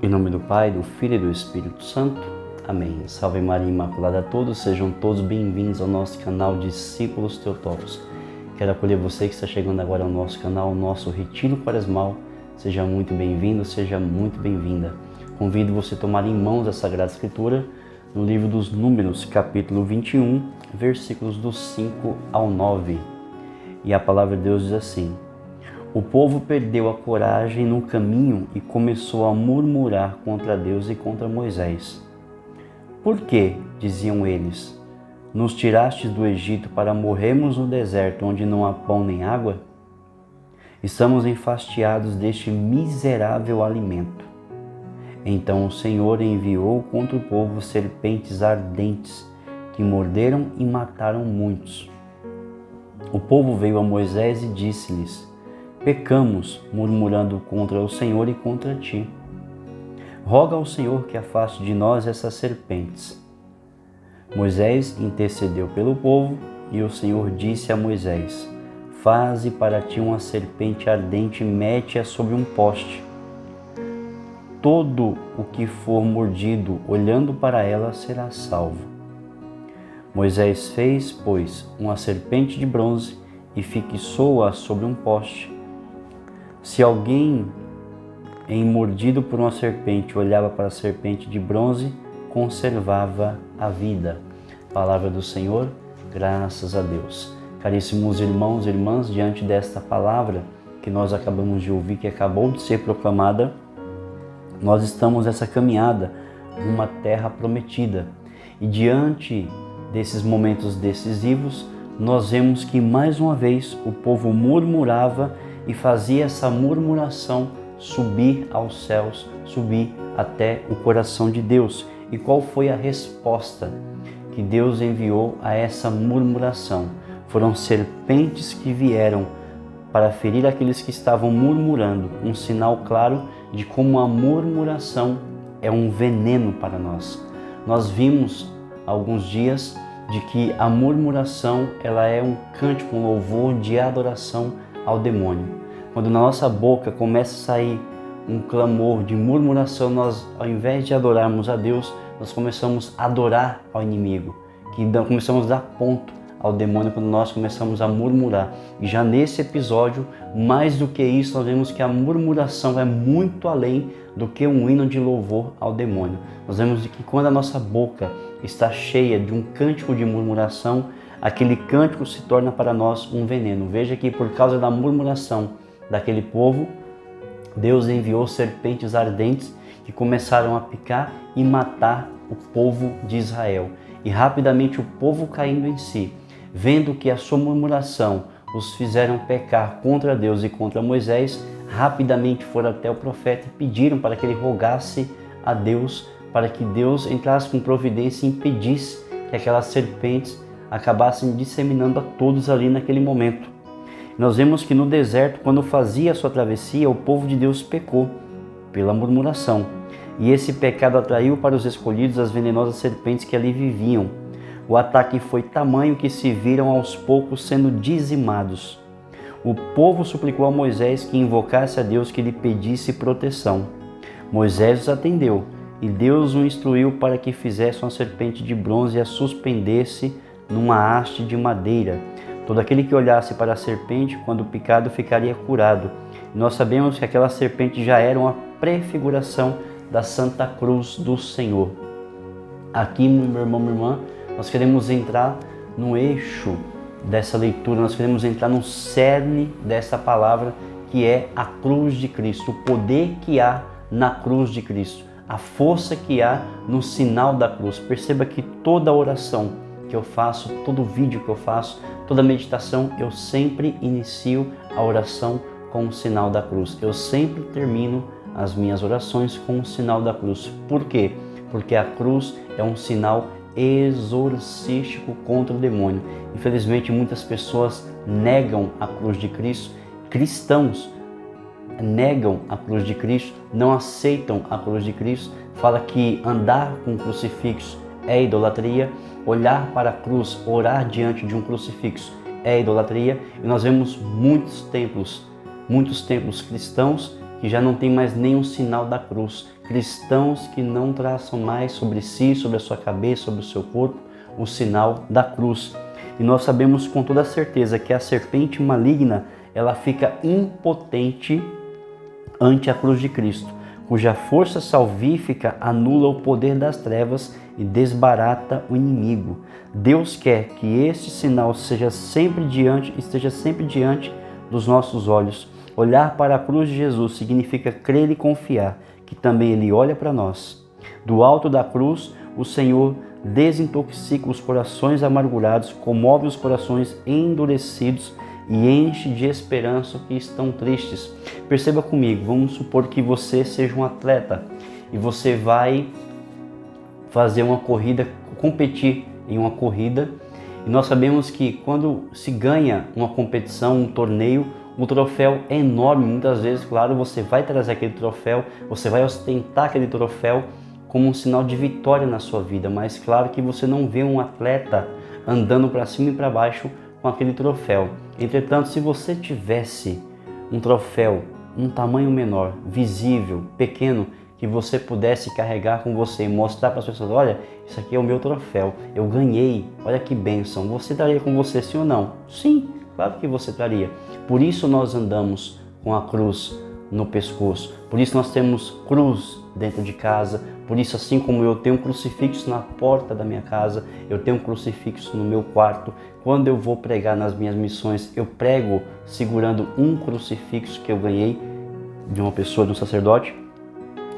Em nome do Pai, do Filho e do Espírito Santo. Amém. Salve Maria Imaculada a todos, sejam todos bem-vindos ao nosso canal Discípulos Teotocos. Quero acolher você que está chegando agora ao nosso canal, ao nosso Retiro Quaresmal. Seja muito bem-vindo, seja muito bem-vinda. Convido você a tomar em mãos a Sagrada Escritura no livro dos Números, capítulo 21, versículos do 5 ao 9. E a palavra de Deus diz assim: O povo perdeu a coragem no caminho e começou a murmurar contra Deus e contra Moisés. Por quê? Diziam eles. Nos tirastes do Egito para morrermos no deserto onde não há pão nem água? Estamos enfastiados deste miserável alimento. Então o Senhor enviou contra o povo serpentes ardentes que morderam e mataram muitos. O povo veio a Moisés e disse-lhes: Pecamos, murmurando contra o Senhor e contra ti. Roga ao Senhor que afaste de nós essas serpentes. Moisés intercedeu pelo povo e o Senhor disse a Moisés: Faze para ti uma serpente ardente e mete-a sobre um poste. Todo o que for mordido olhando para ela será salvo. Moisés fez, pois, uma serpente de bronze e fixou-a sobre um poste. Se alguém, mordido por uma serpente, olhava para a serpente de bronze, conservava a vida. Palavra do Senhor, graças a Deus. Caríssimos irmãos e irmãs, diante desta palavra que nós acabamos de ouvir, que acabou de ser proclamada, nós estamos nessa caminhada numa terra prometida. E diante desses momentos decisivos, nós vemos que mais uma vez o povo murmurava e fazia essa murmuração subir aos céus, subir até o coração de Deus. E qual foi a resposta que Deus enviou a essa murmuração? Foram serpentes que vieram para ferir aqueles que estavam murmurando, um sinal claro de como a murmuração é um veneno para nós. Nós vimos há alguns dias de que a murmuração ela é um cântico, um louvor de adoração ao demônio. Quando na nossa boca começa a sair um clamor de murmuração, nós, ao invés de adorarmos a Deus, nós começamos a adorar ao inimigo, começamos a dar ponto ao demônio quando nós começamos a murmurar. E já nesse episódio, mais do que isso, nós vemos que a murmuração é muito além do que um hino de louvor ao demônio. Nós vemos que quando a nossa boca está cheia de um cântico de murmuração, aquele cântico se torna para nós um veneno. Veja que por causa da murmuração daquele povo, Deus enviou serpentes ardentes que começaram a picar e matar o povo de Israel. E rapidamente o povo caindo em si, vendo que a sua murmuração os fizeram pecar contra Deus e contra Moisés, rapidamente foram até o profeta e pediram para que ele rogasse a Deus, para que Deus entrasse com providência e impedisse que aquelas serpentes acabassem disseminando a todos ali naquele momento. Nós vemos que no deserto, quando fazia a sua travessia, o povo de Deus pecou pela murmuração. E esse pecado atraiu para os escolhidos as venenosas serpentes que ali viviam. O ataque foi tamanho que se viram aos poucos sendo dizimados. O povo suplicou a Moisés que invocasse a Deus que lhe pedisse proteção. Moisés os atendeu e Deus o instruiu para que fizesse uma serpente de bronze e a suspendesse numa haste de madeira. Todo aquele que olhasse para a serpente, quando picado, ficaria curado. Nós sabemos que aquela serpente já era uma prefiguração da Santa Cruz do Senhor. Aqui, meu irmão, minha irmã, nós queremos entrar no eixo dessa leitura, nós queremos entrar no cerne dessa palavra, que é a cruz de Cristo, o poder que há na cruz de Cristo, a força que há no sinal da cruz. Perceba que toda oração que eu faço, todo vídeo que eu faço, toda meditação, eu sempre inicio a oração com o sinal da cruz. Eu sempre termino as minhas orações com o sinal da cruz. Por quê? Porque a cruz é um sinal exorcístico contra o demônio. Infelizmente, muitas pessoas negam a cruz de Cristo. Cristãos negam a cruz de Cristo, não aceitam a cruz de Cristo. Fala que andar com o crucifixo é idolatria, olhar para a cruz, orar diante de um crucifixo é idolatria. E nós vemos muitos templos cristãos que já não tem mais nenhum sinal da cruz. cristãos que não traçam mais sobre si, sobre a sua cabeça, sobre o seu corpo, o sinal da cruz. E nós sabemos com toda certeza que a serpente maligna, ela fica impotente ante a cruz de Cristo, cuja força salvífica anula o poder das trevas e desbarata o inimigo. Deus quer que este sinal esteja sempre diante dos nossos olhos. Olhar para a cruz de Jesus significa crer e confiar que também Ele olha para nós. Do alto da cruz, o Senhor desintoxica os corações amargurados, comove os corações endurecidos e enche de esperança que estão tristes. Perceba comigo, vamos supor que você seja um atleta e você vai fazer uma corrida, competir em uma corrida, e nós sabemos que quando se ganha uma competição, um torneio, o troféu é enorme. Muitas vezes, claro, você vai trazer aquele troféu, você vai ostentar aquele troféu como um sinal de vitória na sua vida, mas claro que você não vê um atleta andando para cima e para baixo com aquele troféu. Entretanto, se você tivesse um troféu, um tamanho menor, visível, pequeno, que você pudesse carregar com você e mostrar para as pessoas, olha, isso aqui é o meu troféu, eu ganhei, olha que bênção. Você traria com você, sim ou não? Sim, claro que você traria. Por isso nós andamos com a cruz no pescoço, por isso nós temos cruz dentro de casa, por isso, assim como eu tenho um crucifixo na porta da minha casa, eu tenho um crucifixo no meu quarto. Quando eu vou pregar nas minhas missões, eu prego segurando um crucifixo que eu ganhei de uma pessoa, de um sacerdote.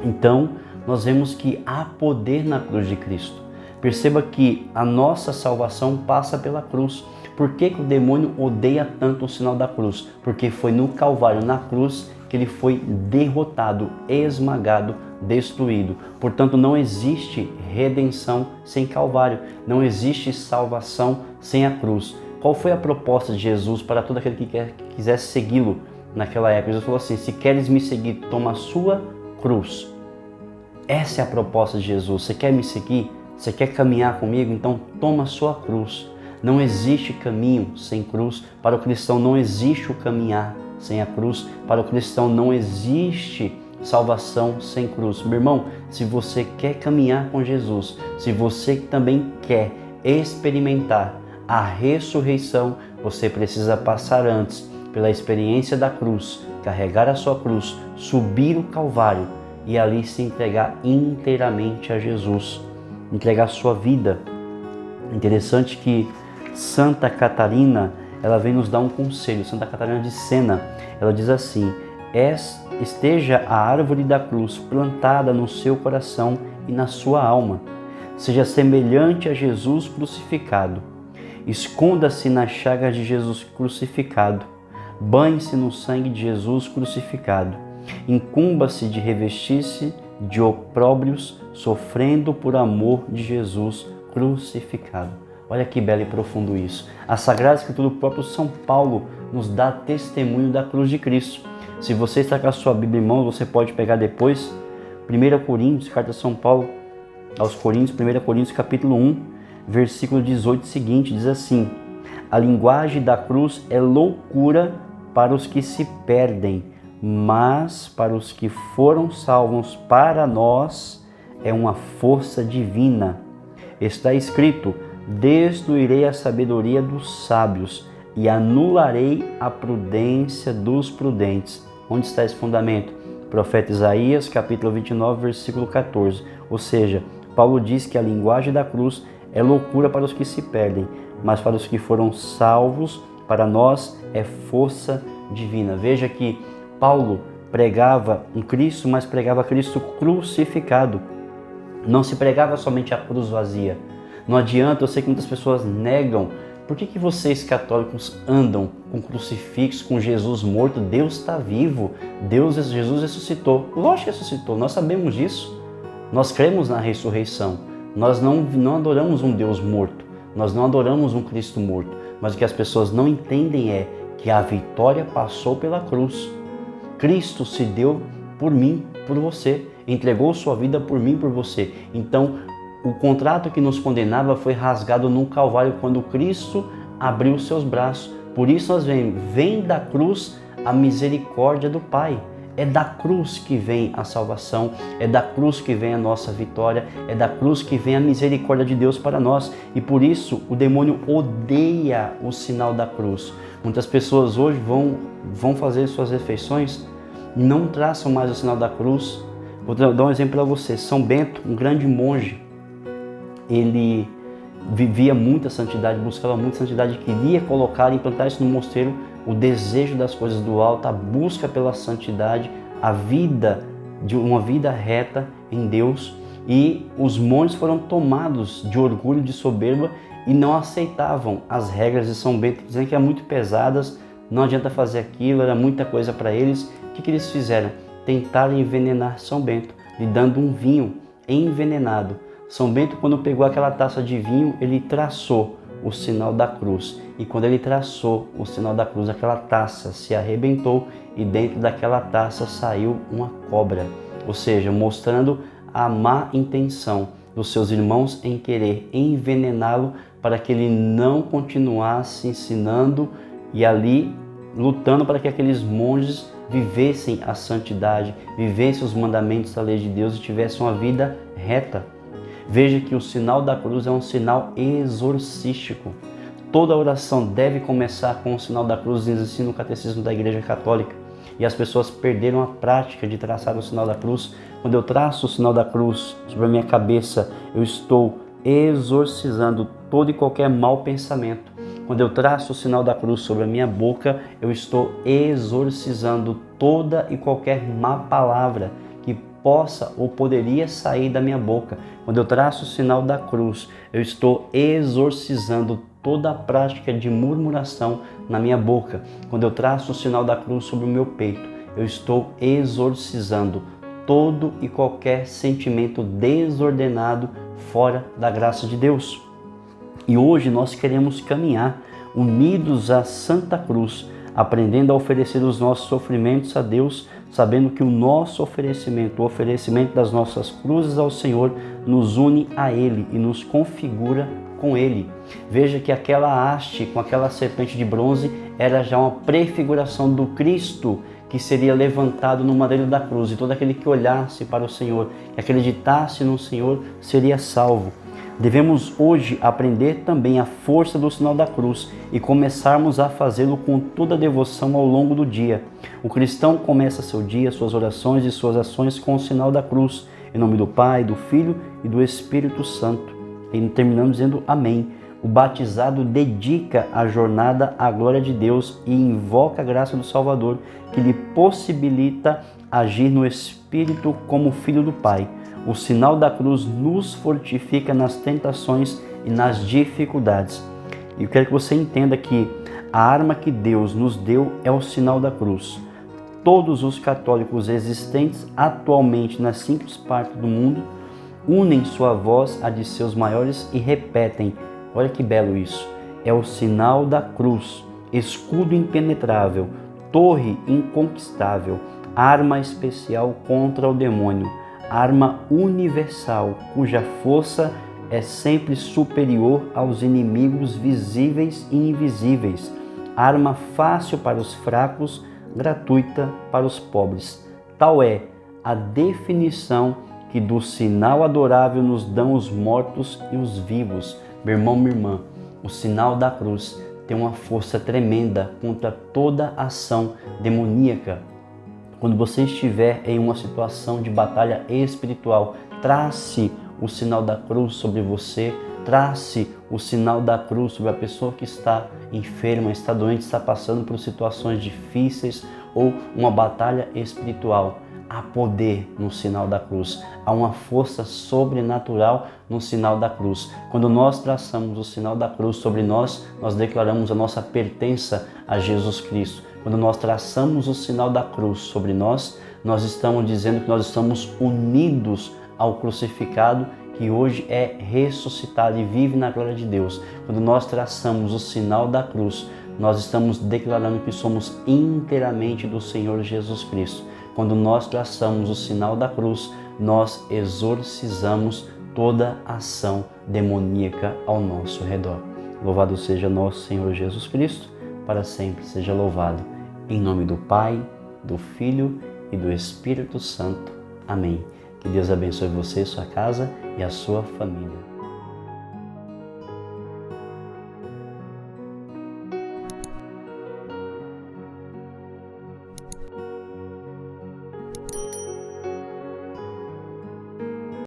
Então, nós vemos que há poder na cruz de Cristo. Perceba que a nossa salvação passa pela cruz. Por que o demônio odeia tanto o sinal da cruz? Porque foi no Calvário, na cruz, que ele foi derrotado, esmagado, destruído. Portanto, não existe redenção sem Calvário, não existe salvação sem a cruz. Qual foi a proposta de Jesus para todo aquele que quisesse segui-lo naquela época? Jesus falou assim: se queres me seguir, toma a sua cruz. Essa é a proposta de Jesus. Você quer me seguir? Você quer caminhar comigo? Então toma a sua cruz. Não existe caminho sem cruz. Para o cristão não existe o caminhar sem a cruz. Para o cristão não existe salvação sem cruz. Meu irmão, se você quer caminhar com Jesus, se você também quer experimentar a ressurreição, você precisa passar antes pela experiência da cruz, carregar a sua cruz, subir o Calvário e ali se entregar inteiramente a Jesus, entregar a sua vida. Interessante que Santa Catarina, ela vem nos dar um conselho. Santa Catarina de Sena, ela diz assim: esteja a árvore da cruz plantada no seu coração e na sua alma. Seja semelhante a Jesus crucificado. Esconda-se nas chagas de Jesus crucificado. Banhe-se no sangue de Jesus crucificado. Incumba-se de revestir-se de opróbrios, sofrendo por amor de Jesus crucificado. Olha que belo e profundo isso. A Sagrada Escritura, o próprio São Paulo, nos dá testemunho da cruz de Cristo. Se você está com a sua Bíblia em mão, você pode pegar depois 1 Coríntios, carta de São Paulo aos Coríntios, 1 Coríntios capítulo 1, versículo 18 seguinte, diz assim: a linguagem da cruz é loucura para os que se perdem, mas para os que foram salvos, para nós é uma força divina. Está escrito: destruirei a sabedoria dos sábios e anularei a prudência dos prudentes. Onde está esse fundamento? Profeta Isaías, capítulo 29, versículo 14. Ou seja, Paulo diz que a linguagem da cruz é loucura para os que se perdem, mas para os que foram salvos, para nós é força divina. Veja que Paulo pregava um Cristo, mas pregava Cristo crucificado. Não se pregava somente a cruz vazia. Não adianta, eu sei que muitas pessoas negam. Por que vocês católicos andam com crucifixo, com Jesus morto? Deus está vivo. Jesus ressuscitou. Lógico que ressuscitou, nós sabemos disso. Nós cremos na ressurreição. Nós não adoramos um Deus morto. Nós não adoramos um Cristo morto. Mas o que as pessoas não entendem é que a vitória passou pela cruz. Cristo se deu por mim, por você. Entregou sua vida por mim, por você. Então, o contrato que nos condenava foi rasgado no Calvário quando Cristo abriu seus braços. Por isso nós vem da cruz a misericórdia do Pai. É da cruz que vem a salvação, é da cruz que vem a nossa vitória, é da cruz que vem a misericórdia de Deus para nós. E por isso o demônio odeia o sinal da cruz. Muitas pessoas hoje vão fazer suas refeições e não traçam mais o sinal da cruz. Vou dar um exemplo para você. São Bento, um grande monge, ele vivia muita santidade, buscava muita santidade, queria colocar e implantar isso no mosteiro, o desejo das coisas do alto, a busca pela santidade, a vida de uma vida reta em Deus. E os monges foram tomados de orgulho, de soberba, e não aceitavam as regras de São Bento, dizendo que eram muito pesadas, não adianta fazer aquilo, era muita coisa para eles. O que eles fizeram? Tentaram envenenar São Bento, lhe dando um vinho envenenado. São Bento, quando pegou aquela taça de vinho, ele traçou o sinal da cruz. E quando ele traçou o sinal da cruz, aquela taça se arrebentou e dentro daquela taça saiu uma cobra. Ou seja, mostrando a má intenção dos seus irmãos em querer envenená-lo para que ele não continuasse ensinando e ali lutando para que aqueles monges vivessem a santidade, vivessem os mandamentos da lei de Deus e tivessem uma vida reta. Veja que o sinal da cruz é um sinal exorcístico. Toda oração deve começar com o sinal da cruz, nos ensina o catecismo da Igreja Católica. E as pessoas perderam a prática de traçar o sinal da cruz. Quando eu traço o sinal da cruz sobre a minha cabeça, eu estou exorcizando todo e qualquer mau pensamento. Quando eu traço o sinal da cruz sobre a minha boca, eu estou exorcizando toda e qualquer má palavra que possa ou poderia sair da minha boca. Quando eu traço o sinal da cruz, eu estou exorcizando toda a prática de murmuração na minha boca. Quando eu traço o sinal da cruz sobre o meu peito, eu estou exorcizando todo e qualquer sentimento desordenado fora da graça de Deus. E hoje nós queremos caminhar unidos à Santa Cruz, aprendendo a oferecer os nossos sofrimentos a Deus, sabendo que o nosso oferecimento, o oferecimento das nossas cruzes ao Senhor, nos une a Ele e nos configura com Ele. Veja que aquela haste com aquela serpente de bronze era já uma prefiguração do Cristo que seria levantado no madeiro da cruz, e todo aquele que olhasse para o Senhor, que acreditasse no Senhor, seria salvo. Devemos hoje aprender também a força do sinal da cruz e começarmos a fazê-lo com toda a devoção ao longo do dia. O cristão começa seu dia, suas orações e suas ações com o sinal da cruz, em nome do Pai, do Filho e do Espírito Santo. E terminamos dizendo amém. O batizado dedica a jornada à glória de Deus e invoca a graça do Salvador, que lhe possibilita agir no Espírito como filho do Pai. O sinal da cruz nos fortifica nas tentações e nas dificuldades. E eu quero que você entenda que a arma que Deus nos deu é o sinal da cruz. Todos os católicos existentes atualmente nas 5 partes do mundo unem sua voz à de seus maiores e repetem: olha que belo isso, é o sinal da cruz, escudo impenetrável, torre inconquistável, arma especial contra o demônio, arma universal, cuja força é sempre superior aos inimigos visíveis e invisíveis, arma fácil para os fracos, gratuita para os pobres. Tal é a definição que do sinal adorável nos dão os mortos e os vivos. Meu irmão, minha irmã, o sinal da cruz tem uma força tremenda contra toda ação demoníaca. Quando você estiver em uma situação de batalha espiritual, trace o sinal da cruz sobre você, trace o sinal da cruz sobre a pessoa que está enferma, está doente, está passando por situações difíceis ou uma batalha espiritual. Há poder no sinal da cruz, há uma força sobrenatural no sinal da cruz. Quando nós traçamos o sinal da cruz sobre nós, nós declaramos a nossa pertença a Jesus Cristo. Quando nós traçamos o sinal da cruz sobre nós, nós estamos dizendo que nós estamos unidos ao crucificado, que hoje é ressuscitado e vive na glória de Deus. Quando nós traçamos o sinal da cruz, nós estamos declarando que somos inteiramente do Senhor Jesus Cristo. Quando nós traçamos o sinal da cruz, nós exorcizamos toda ação demoníaca ao nosso redor. Louvado seja nosso Senhor Jesus Cristo, para sempre seja louvado. Em nome do Pai, do Filho e do Espírito Santo. Amém. Que Deus abençoe você, sua casa e a sua família.